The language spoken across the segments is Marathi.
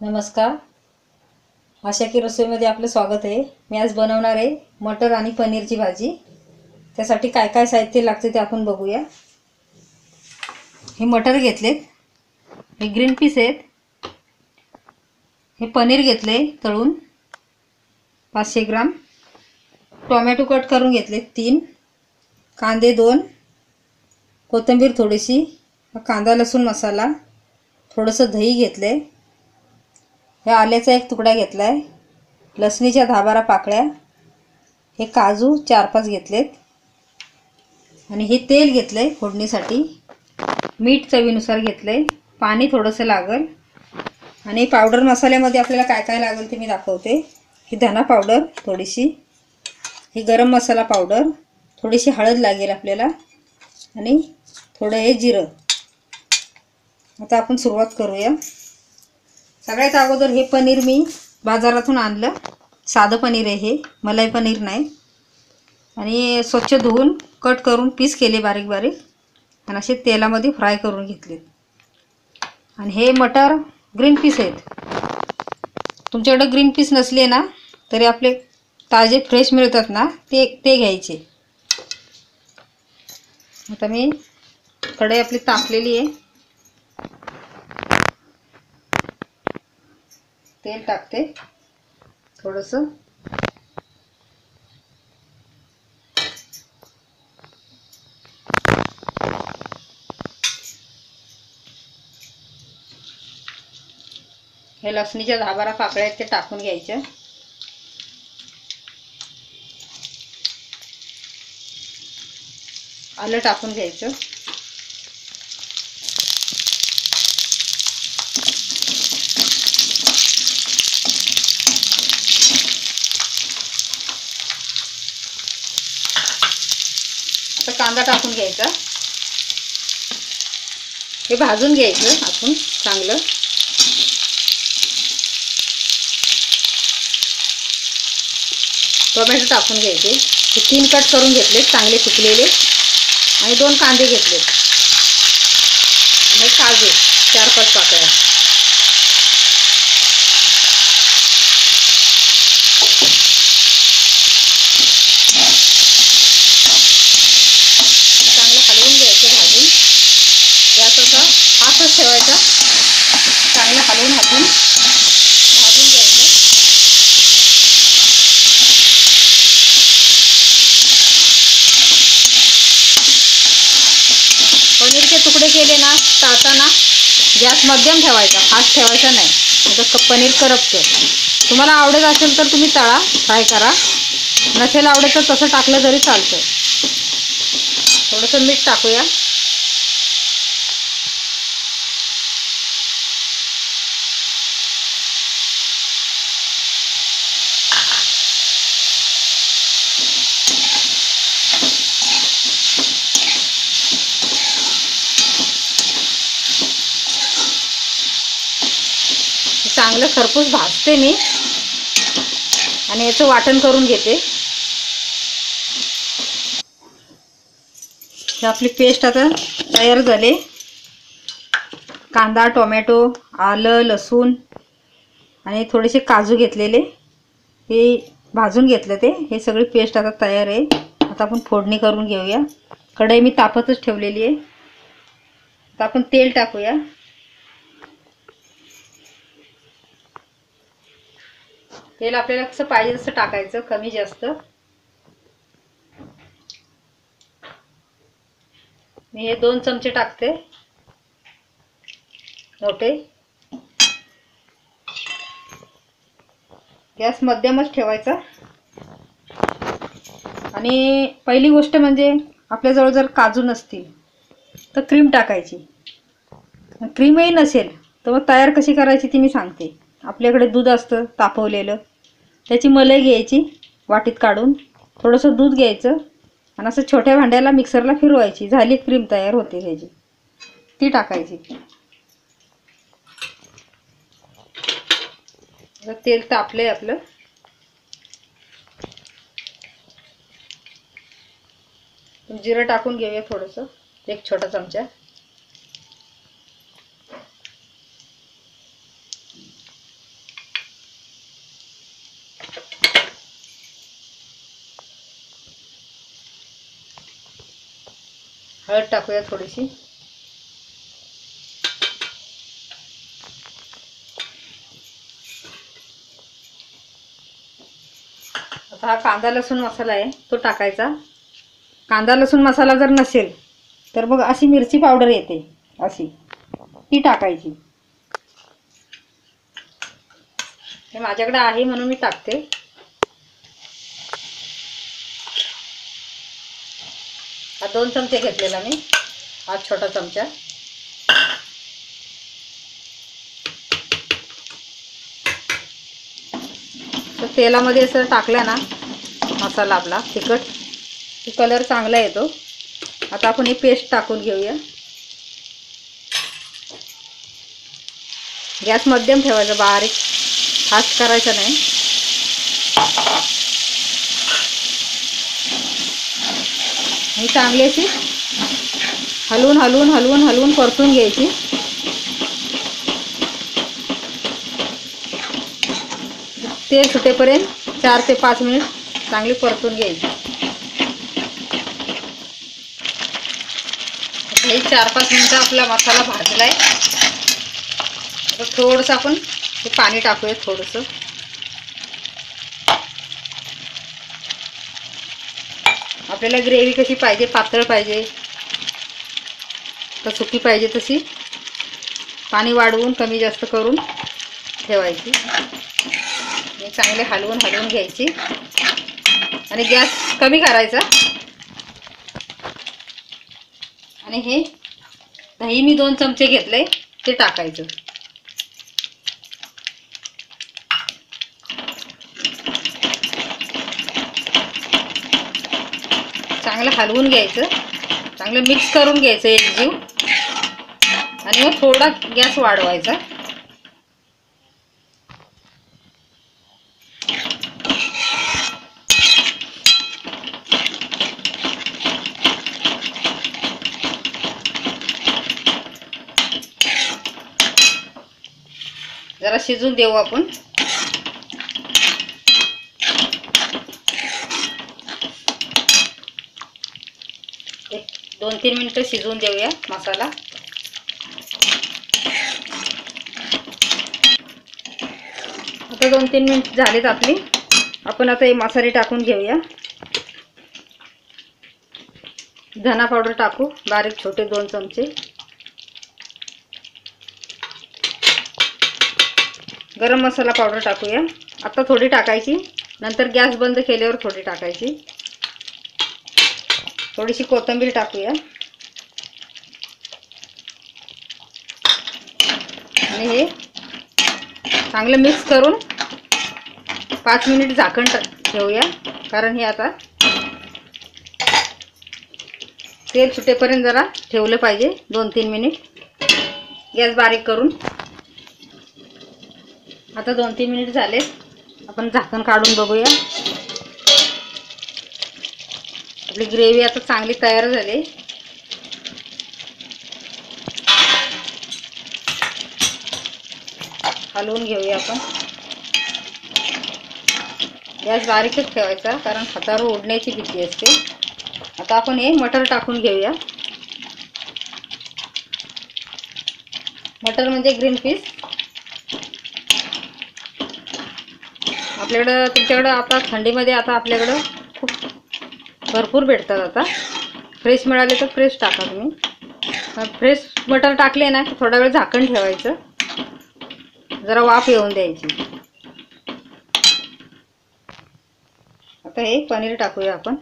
नमस्कार. आशा की रसोईमध्ये आपलं स्वागत आहे. मी आज बनवणार आहे मटर आणि पनीरची भाजी. त्यासाठी काय काय साहित्य लागते ते आपण बघूया. हे मटर घेतलेत, हे ग्रीन पीस आहेत, हे पनीर घेतले तळून 500 ग्राम, टोमॅटो कट करून घेतलेत 3, कांदे 2, कोथिंबीर थोडीशी, कांदा लसूण मसाला, थोडंसं दही घेतले, हे आल्याचा एक तुकडा घेतला आहे, लसणीच्या 10-12 पाकळ्या, हे काजू 4-5 घेतलेत आणि हे तेल घेतलंय फोडणीसाठी, मीठ चवीनुसार घेतलंय, पाणी थोडंसं लागेल आणि पावडर मसाल्यामध्ये आपल्याला काय काय लागेल ते मी दाखवते. ही धना पावडर थोडीशी, ही गरम मसाला पावडर, थोडीशी हळद लागेल आपल्याला आणि थोडं हे जिरं. आता आपण सुरुवात करूया. सगळ्यात अगोदर हे पनीर मी बाजारातून आणलं, साधं पनीर आहे हे, मलाई पनीर नाही, आणि स्वच्छ धुवून कट करून पीस केले बारीक बारीक आणि असे तेलामध्ये फ्राय करून घेतले. आणि हे मटर ग्रीन पीस आहेत. तुमच्याकडे ग्रीन पीस नसले ना तरी आपले ताजे फ्रेश मिळतात ना ते घ्यायचे. आता मी कढई आपली तापलेली आहे, तेल टाकते थोडंसं. हे लसणीच्या 10-12 पाकळ्या आहेत ते टाकून घ्यायच्या. आलं टाकून घ्यायचं. आता कांदा टाकून घ्यायचा. हे भाजून घ्यायचं आपण चांगलं. टोमॅटो टाकून घ्यायचे. हे 3 कट करून घेतले चांगले सुकलेले आणि 2 कांदे घेतले आणि काजू 4-5 पाकळ्या. चांगलं हलवून घ्यायचं भाजून. गॅस असा फास्टच ठेवायचा. चांगलं हलवून भाजून घ्यायचं. पनीरचे तुकडे केले ना तळताना गॅस मध्यम ठेवायचा, फास्ट ठेवायचा नाही, म्हणजे पनीर करपतं. तुम्हाला आवडत असेल तर तुम्ही तळा, फ्राय करा. नसेल आवडत तर तसं टाकलं तरी चालतं. थोडंसं मीठ टाकूया. चांगलं खरपूस भाजते मी आणि याचं वाटण करून घेते. आपली पेस्ट आता तयार झाली. कांदा, टोमॅटो, आलं, लसूण आणि थोडेसे काजू घेतलेले, हे भाजून घेतलं ते. हे सगळी पेस्ट आता तयार आहे. आता आपण फोडणी करून घेऊया. कढई मी तापतच ठेवलेली आहे. आता आपण तेल टाकूया. तेल आपल्याला कसं पाहिजे तसं टाकायचं, कमी जास्त. मी हे 2 चमचे टाकते मोठे. गॅस मध्यमच ठेवायचा. आणि पहिली गोष्ट म्हणजे आपल्याजवळ जर काजू नसतील तर क्रीम टाकायची. क्रीमही नसेल तर मग तयार कशी करायची ती मी सांगते. आपल्याकडे दूध असतं तापवलेलं, त्याची मलाई घ्यायची वाटीत काढून, थोडंसं दूध घ्यायचं आणि असं छोट्या भांड्याला मिक्सरला फिरवायची. झाली क्रीम तयार होते ह्याची, ती टाकायची. तेल तापलंय आपलं. जिरं टाकून घेऊया थोडंसं, 1 छोटा चमचा. हळद टाकूया थोडीशी. आता हा कांदा लसूण मसाला आहे तो टाकायचा. कांदा लसूण मसाला जर नसेल तर मग अशी मिरची पावडर येते अशी, ती टाकायची. हे माझ्याकडे आहे म्हणून मी टाकते. हा 2 चमचे घेतलेला मी, हा छोटा चमचा. तर तेलामध्ये असं टाकलं ना मसाला आपला तिखट, की कलर चांगला येतो. आता आपण ही पेस्ट टाकून घेऊया. गॅस मध्यम ठेवायचा, बारीक फास्ट करायचा नाही. ही चांगली अशी हलवून हलवून हलवून हलवून परतून घ्यायची. तेल सुटेपर्यंत 4 ते 5 मिनिट चांगली परतून घ्यायची. हे 4-5 मिनिटं आपला मसाला भाजलाय. आता थोडंसं आपण हे पाणी टाकूया थोडंसं. आपल्याला ग्रेव्ही कशी पाहिजे, पातळ पाहिजे का सुकी पाहिजे तशी पाणी वाढवून कमी जास्त करून ठेवायची. हे चांगले हलवून हलवून घ्यायची आणि गॅस कमी करायचा. आणि हे दही मी 2 चमचे घेतले ते टाकायचं. चांगलं हलवून घ्यायचं, चांगलं मिक्स करून घ्यायचं एकजीव. आणि मग थोडा गॅस वाढवायचा. जरा शिजून देऊ आपण. एक 2-3 मिनिटं शिजवून देऊया मसाला. आता 2-3 मिनिट झालेत आपली. आपण आता हे मसाले टाकून घेऊया. धना पावडर टाकू बारीक छोटे 2 चमचे. गरम मसाला पावडर टाकूया. आता थोडी टाकायची, नंतर गॅस बंद केल्यावर थोडी टाकायची. थोडीशी कोथिंबीर टाकूया. आणि हे चांगलं मिक्स करून 5 मिनिट झाकण ठेवूया. कारण हे आता तेल सुटेपर्यंत जरा ठेवलं पाहिजे 2-3 मिनिट गॅस बारीक करून. आता 2-3 मिनिट झाले. आपण झाकण काढून बघूया. आपली ग्रेव्ही आता चांगली तयार झाली. हलवून घेऊया आपण. गॅस बारीकच ठेवायचा कारण हातावर ओढण्याची भीती असते. आता आपण हे मटर टाकून घेऊया. मटर म्हणजे ग्रीन पीस. आपल्याकडं तुमच्याकडं आता थंडीमध्ये आता आपल्याकडं खूप भरपूर भेटतात. आता फ्रेश मिळाले तर फ्रेश टाका तुम्ही. फ्रेश मटर टाकले ना की थोडा वेळ झाकण ठेवायचं, जरा वाफ येऊन द्यायची. आता हे पनीर टाकूया आपण.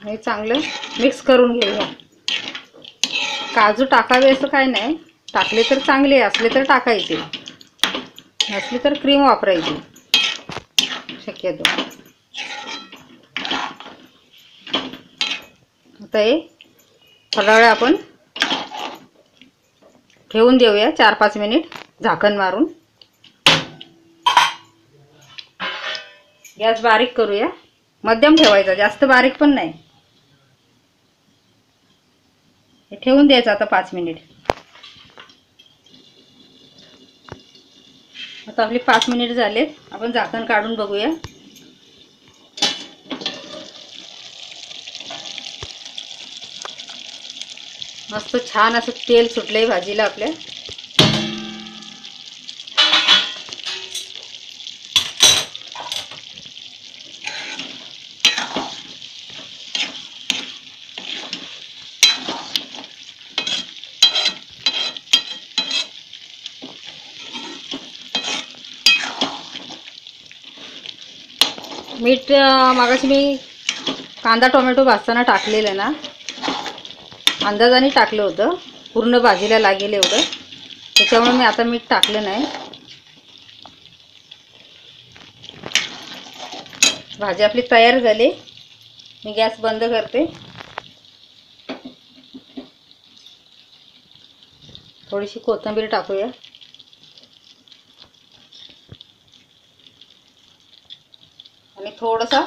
हे चांगलं मिक्स करून घेऊया. काजू टाकावे असं काय नाही, टाकले तर चांगले, असले तर टाकायचे, नसले तर क्रीम वापरायची शक्यतो. आता हे थोडा वेळ आपण ठेवून देऊया 4-5 मिनिट झाकण मारून. गॅस बारीक करूया, मध्यम ठेवायचा, जास्त बारीक पण नाही. हे ठेवून द्यायचं आता 5 मिनिट. आता आपले 5 मिनिट झालेत. आपण झाकण काढून बघूया. मस्त छान असं तेल सुटलंय भाजीला आपल्या. मीठ मागाशी मी कांदा टोमॅटो भाजताना टाकलेलं ना, अंदाजाने टाकलं होतं, पूर्ण भाजीला लागेल एवढं. त्याच्यामुळे मी आता मीठ टाकलं नाही. भाजी आपली तयार झाली. मी गॅस बंद करते. थोडीशी कोथिंबीर टाकूया आणि थोडासा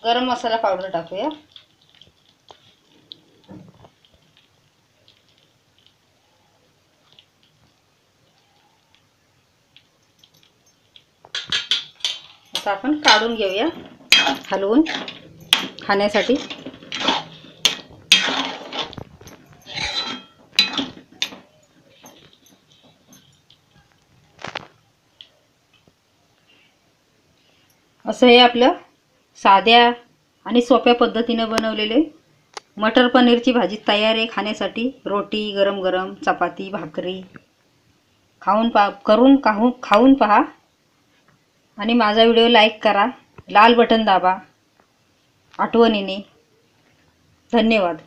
गरम मसाला पावडर टाकूया. आता आपण काढून घेऊया हलवून खाण्यासाठी. असं हे आपलं साध्या आणि सोप्या पद्धतीने बनवलेले मटर पनीरची भाजी तयार आहे खाण्यासाठी. रोटी, गरम गरम चपाती, भाकरी खाऊन पहा आणि माझा व्हिडिओ लाईक करा, लाल बटन दाबा आठवणीने. धन्यवाद.